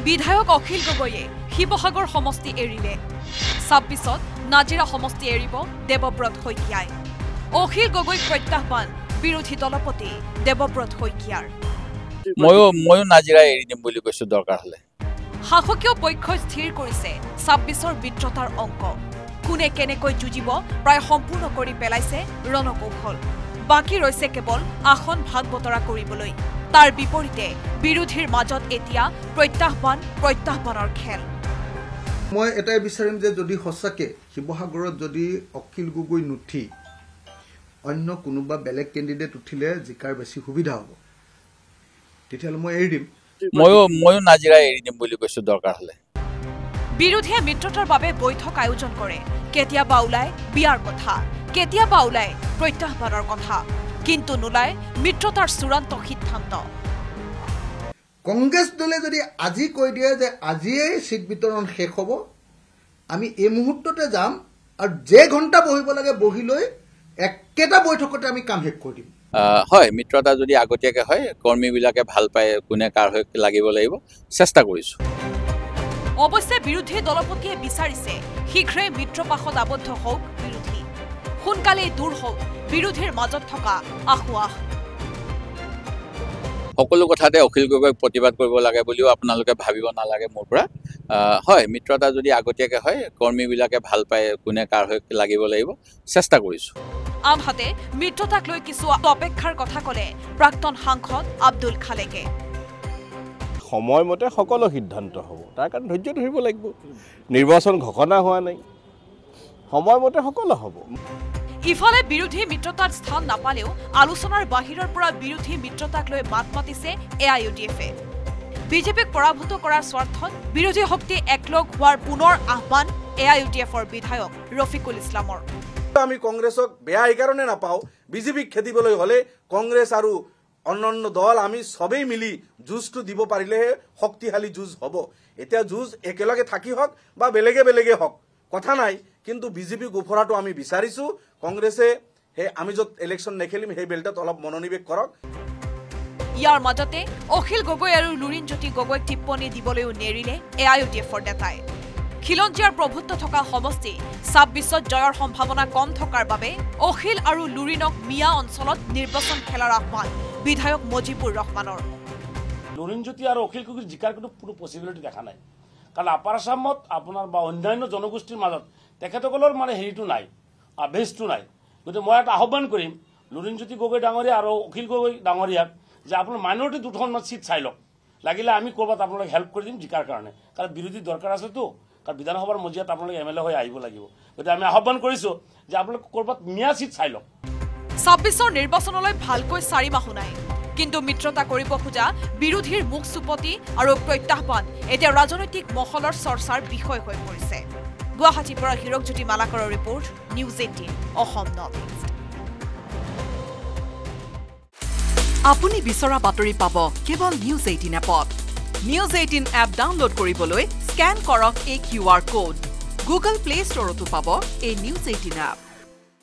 বিধায়ক অখিল গগৈয়ে শিৱসাগৰ সমষ্টি এৰিলে ২৬ত নাজিৰা সমষ্টি এৰিব দেৱব্ৰত শইকীয়াই অখিল গগৈক প্ৰত্যাহ্বান বিৰোধী দলপতি দেৱব্ৰত শইকীয়াৰ ময়ো নাজিৰা এৰি দিম বুলি কৈছো দৰকাৰ হলে শাসকীয় পক্ষই স্থিৰ কৰিছে ২৬ৰ মিত্ৰতাৰ অংক কোনে কেনেকৈ যুঁজিব প্ৰায় সম্পূৰ্ণ কৰি পেলাইছে ৰণকৌশল বাকী ৰৈছে কেৱল আসন ভাগ বতৰা কৰিবলৈ তাৰ বিপৰীতে বিৰোধীৰ মাজত এতিয়া প্ৰত্যাহ্বানৰ খেল মই এটাই বিচাৰিম যে যদি সঁচাকে শিৱসাগৰত যদি অখিল গগৈ নুঠি অন্য কোনোবা বেলেগ কেণ্ডিডেট উঠিলে জিকাৰ বেছি সুবিধা হ'ব তেতিয়াহ'লে মই এৰি দিম ময়ো নাজিৰা এৰি দিম বুলি কৈছো দৰকাৰ হলে বিৰোধীয়ে মিত্ৰতাৰ বাবে বৈঠক আয়োজন কৰে কেতিয়াবা ওলাই বিয়াৰ কথা কেতিয়াবা ওলাই প্ৰত্যাহ্বানৰ কথা কিন্তু নোলায় মিত্ৰতাৰ চূড়ান্ত সিদ্ধান্ত কংগ্ৰেছ দলে যদি আজি কৈ দিয়ে যে আজিয়েই সিট বিতৰণ শেষ হ'ব আমি এই মুহূৰ্ততে যাম আৰু যে ঘণ্টা বহিব লাগে বহি লৈ একেটা বৈঠকতে আমি কাম শেষ কৰি দিম হয় মিত্ৰতা যদি আগতীয়াকৈ হয় কৰ্মীবিলাকে ভাল পায় কোনে কাৰ হৈ লাগিব লাগিব চেষ্টা কৰিছো অৱশ্যে বিৰোধী দলপতিয়ে বিচাৰিছে শীঘ্ৰে মিত্ৰপাশত আবদ্ধ হওক বিৰোধী সোনকালে দূৰ হওক বিৰোধীৰ মাজত থকা আহুৱাহ সকলো কথাতে অখিল গগৈক প্ৰতিবাদ কৰিব লাগে বুলিও আপোনালোকে ভাবিব নালাগে মোৰ পৰা হয় মিত্ৰতা যদি আগতীয়াকৈ হয় কৰ্মীবিলাকে ভাল পায় কোনে কাৰ হৈ লাগিব লাগিব চেষ্টা কৰিছো আনহাতে মিত্ৰতাক লৈ কিছু অপেক্ষাৰ কথা ক'লে প্ৰাক্তন সাংসদ আব্দুল খালেকে সময়মতে সকলো সিদ্ধান্ত হ'ব তাৰ কাৰণে ধৈৰ্য ধৰিব লাগিব নিৰ্বাচন ঘোষণা হোৱা নাই সময়মতে সকলো হ'ব ইফালে বিৰোধী মিত্ৰতাত স্থান নাপালেও আলোচনাৰ বাহিৰৰ পৰা বিৰোধী মিত্ৰতাক লৈ মাত মাতিছে এআইইউডিএফে বিজেপিক পৰাভূত কৰাৰ স্বাৰ্থত বিৰোধী শক্তি একলগ হোৱাৰ পুনৰ আহ্বান এআইইউডিএফৰ বিধায়ক ৰফিকুল ইছলামৰ আমি কংগ্ৰেছক বেয়া এই কাৰণে নাপাওঁ বিজেপিক খেদিবলৈ হলে কংগ্ৰেছ আৰু অন্যান্য দল আমি সবেই মিলি যুঁজটো দিব পাৰিলেহে শক্তিশালী যুঁজ হ'ব এতিয়া যুঁজ একেলগে থাকি হওক বা বেলেগে বেলেগে হওক কথা নাই কিন্তু বিজেপি গোফৰাটো আমি বিচাৰিছো কংগ্ৰেছে আমি য'ত ইলেকশ্যন নেখেলিম সেই বেলটাত অলপ মনোনিৱেশ কৰক ইয়াৰ মাজতে অখিল গগৈ আৰু লুৰিণজ্যোতি গগৈক টিপ্পনী দিবলৈও নেৰিলে এআইইউডিএফৰ নেতাই খিলঞ্জীয়াৰ প্ৰভুত্ব থকা সমষ্টি ২৬ত জয়ৰ সম্ভাৱনা কম থকাৰ বাবে অখিল আৰু লুৰিণক মিয়া অঞ্চলত নিৰ্বাচন খেলাৰ আহ্বান বিধায়ক মজিবুৰ ৰহমানৰ লুৰিণজ্যোতি আৰু অখিল গগৈৰ জিকাৰ কোনো পচিবিলিটি দেখা নাই কাৰণ আপাৰ আসামত আপোনাৰ বা অন্যান্য জনগোষ্ঠীৰ মাজত তেখেতসকলৰ মানে হেৰিটো নাই বেছটো নাই গতিকে মই এটা আহ্বান কৰিম লুৰিণজ্যোতি গগৈ ডাঙৰীয়া আৰু অখিল গগৈ ডাঙৰীয়াক যে আপোনাৰ মাইনৰিটি দুখনমান চিট চাই লওক লাগিলে আমি ক'ৰবাত আপোনালোক হেল্প কৰি দিম জিকাৰ কাৰণে কাৰণ বিৰোধী দৰকাৰ আছেতো কাৰণ বিধানসভাৰ মজিয়াত আপোনালোকে এমএলএ হৈ আহিব লাগিব গতিকে আমি আহ্বান কৰিছোঁ যে আপোনালোকে ক'ৰবাত মিয়া চিট চাই লওক ২৬ৰ নিৰ্বাচনলৈ ভালকৈ ৪ মাহো নাই কিন্তু মিত্ৰতা কৰিব খোজা বিৰোধীৰ মুখ চুপতি আৰু প্ৰত্যাহ্বান এতিয়া ৰাজনৈতিক মহলৰ চৰ্চাৰ বিষয় হৈ পৰিছে গুৱাহাটীৰ পৰা হিৰকজ্যোতি মালাকৰৰ report news 18 Assam north east আপুনি বিচৰা বাতৰি পাব কেৱল নিউজ 18 এপত নিউজ 18 এপ ডাউনলোড কৰিবলৈ স্ক্যান কৰক এই QR কোড গুগল প্লে ষ্টৰতো পাব এই নিউজ 18 এপ